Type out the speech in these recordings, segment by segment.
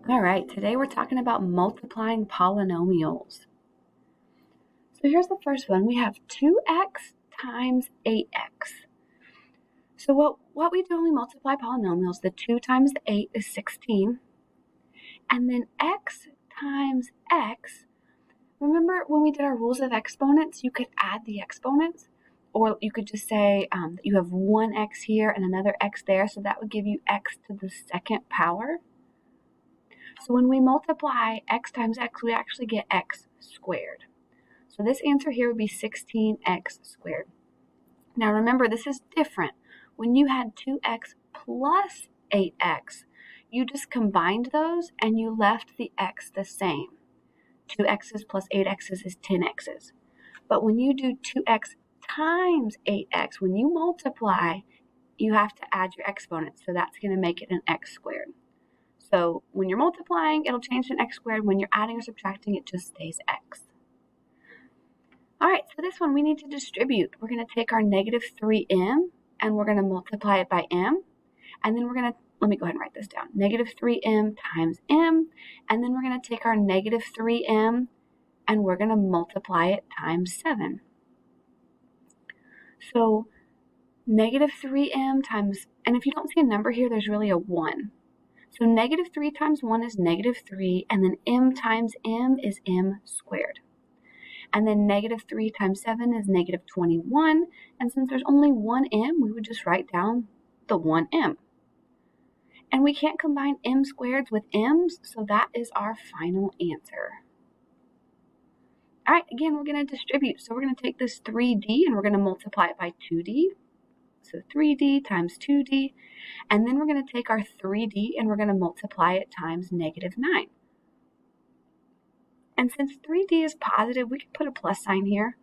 All right, today we're talking about multiplying polynomials. So here's the first one. We have 2x times 8x. So what we do when we multiply polynomials, the 2 times the 8 is 16. And then x times x. Remember when we did our rules of exponents, you could add the exponents, or you could just say that you have one x here and another x there, so that would give you x to the second power. So when we multiply x times x, we actually get x squared. So this answer here would be 16x squared. Now remember, this is different. When you had 2x plus 8x, you just combined those and you left the x the same. 2x's plus 8x's is 10x's. But when you do 2x times 8x, when you multiply, you have to add your exponents. So that's going to make it an x squared. So when you're multiplying, it'll change to an x squared. When you're adding or subtracting, it just stays x. All right, so this one we need to distribute. We're going to take our negative 3m and we're going to multiply it by m. And then we're going to, let me go ahead and write this down. Negative 3m times m. And then we're going to take our negative 3m and we're going to multiply it times 7. So negative 3m times, and if you don't see a number here, there's really a 1. So negative 3 times 1 is negative 3, and then m times m is m squared. And then negative 3 times 7 is negative 21, and since there's only one m, we would just write down the 1m. And we can't combine m squareds with m's, so that is our final answer. All right, again, we're going to distribute. So we're going to take this 3d and we're going to multiply it by 2d. So 3d times 2d. And then we're going to take our 3d and we're going to multiply it times negative 9. And since 3d is positive, we can put a plus sign here,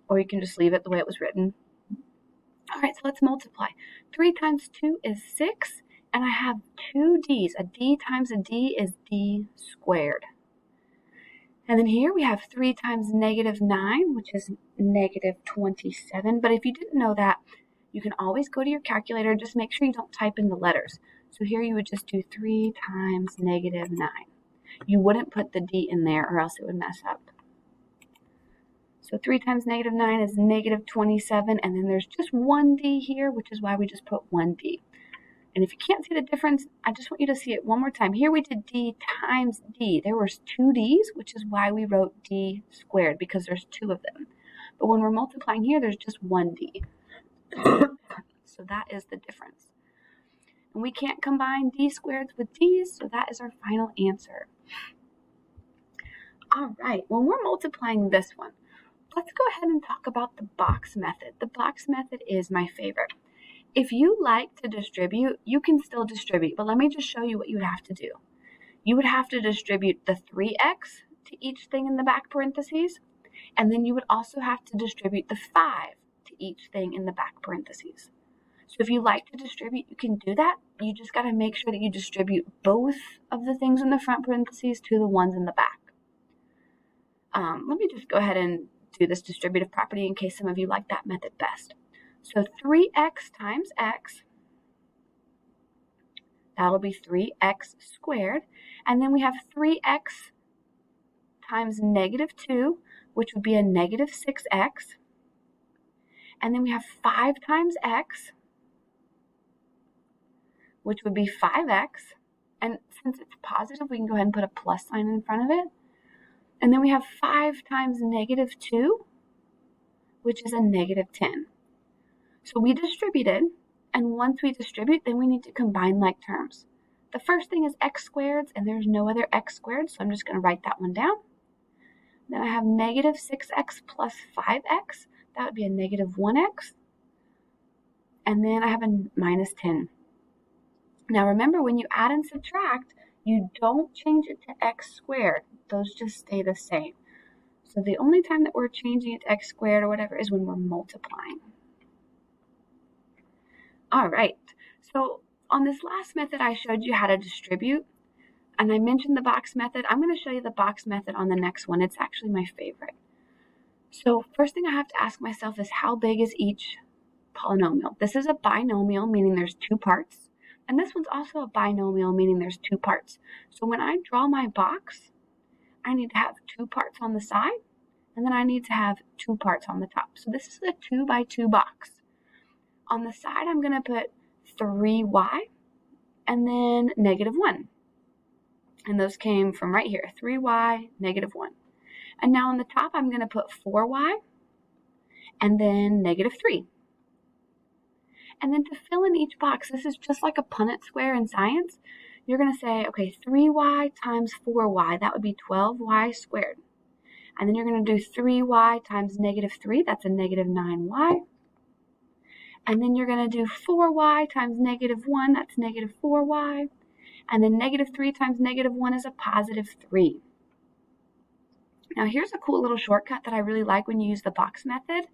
or you can just leave it the way it was written. All right, so let's multiply. 3 times 2 is 6, and I have 2 d's. A d times a d is d squared. And then here we have 3 times negative 9, which is negative 27. But if you didn't know that, you can always go to your calculator. Just make sure you don't type in the letters. So here you would just do 3 times negative 9. You wouldn't put the d in there or else it would mess up. So 3 times negative 9 is negative 27. And then there's just one d here, which is why we just put 1d. And if you can't see the difference, I just want you to see it one more time. Here we did d times d. There was 2 d's, which is why we wrote d squared, because there's 2 of them. But when we're multiplying here, there's just 1d. So that is the difference. And we can't combine d squareds with d's, so that is our final answer. All right, when we're multiplying this one, let's go ahead and talk about the box method. The box method is my favorite. If you like to distribute, you can still distribute, but let me just show you what you would have to do. You would have to distribute the 3x to each thing in the back parentheses, and then you would also have to distribute the 5 to each thing in the back parentheses. So if you like to distribute, you can do that. You just got to make sure that you distribute both of the things in the front parentheses to the ones in the back. Let me just go ahead and do this distributive property in case some of you like that method best. So 3x times x, that'll be 3x squared. And then we have 3x times negative 2, which would be a negative 6x. And then we have 5 times x, which would be 5x. And since it's positive, we can go ahead and put a plus sign in front of it. And then we have 5 times negative 2, which is a negative 10. So we distributed, and once we distribute, then we need to combine like terms. The first thing is x squareds, and there's no other x squared, so I'm just going to write that one down. Then I have negative 6x plus 5x. That would be a negative 1x. And then I have a minus 10. Now remember, when you add and subtract, you don't change it to x squared. Those just stay the same. So the only time that we're changing it to x squared or whatever is when we're multiplying. All right, so on this last method, I showed you how to distribute, and I mentioned the box method. I'm going to show you the box method on the next one. It's actually my favorite. So first thing I have to ask myself is, how big is each polynomial? This is a binomial, meaning there's 2 parts. And this one's also a binomial, meaning there's two parts. So when I draw my box, I need to have two parts on the side, and then I need to have two parts on the top. So this is a 2 by 2 box. On the side, I'm going to put 3y and then -1. And those came from right here, 3y, -1. And now on the top, I'm going to put 4y and then -3. And then to fill in each box, this is just like a Punnett square in science. You're going to say, okay, 3y times 4y, that would be 12y squared. And then you're going to do 3y times -3, that's a -9y. And then you're going to do 4y times -1, that's -4y. And then -3 times -1 is a +3. Now here's a cool little shortcut that I really like when you use the box method.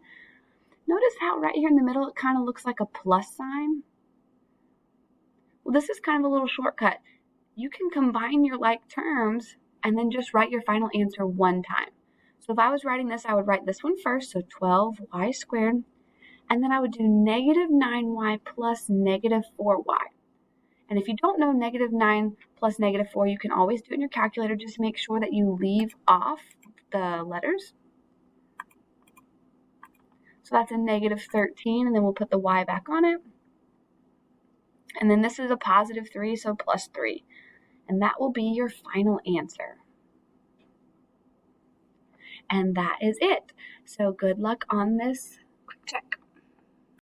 Notice how right here in the middle it kind of looks like a plus sign? Well, this is kind of a little shortcut. You can combine your like terms and then just write your final answer one time. So if I was writing this, I would write this one first, so 12y squared, and then I would do -9y plus -4y. And if you don't know -9 plus -4, you can always do it in your calculator. Just make sure that you leave off the letters. So that's a -13, and then we'll put the y back on it. And then this is a +3, so +3. And that will be your final answer. And that is it. So good luck on this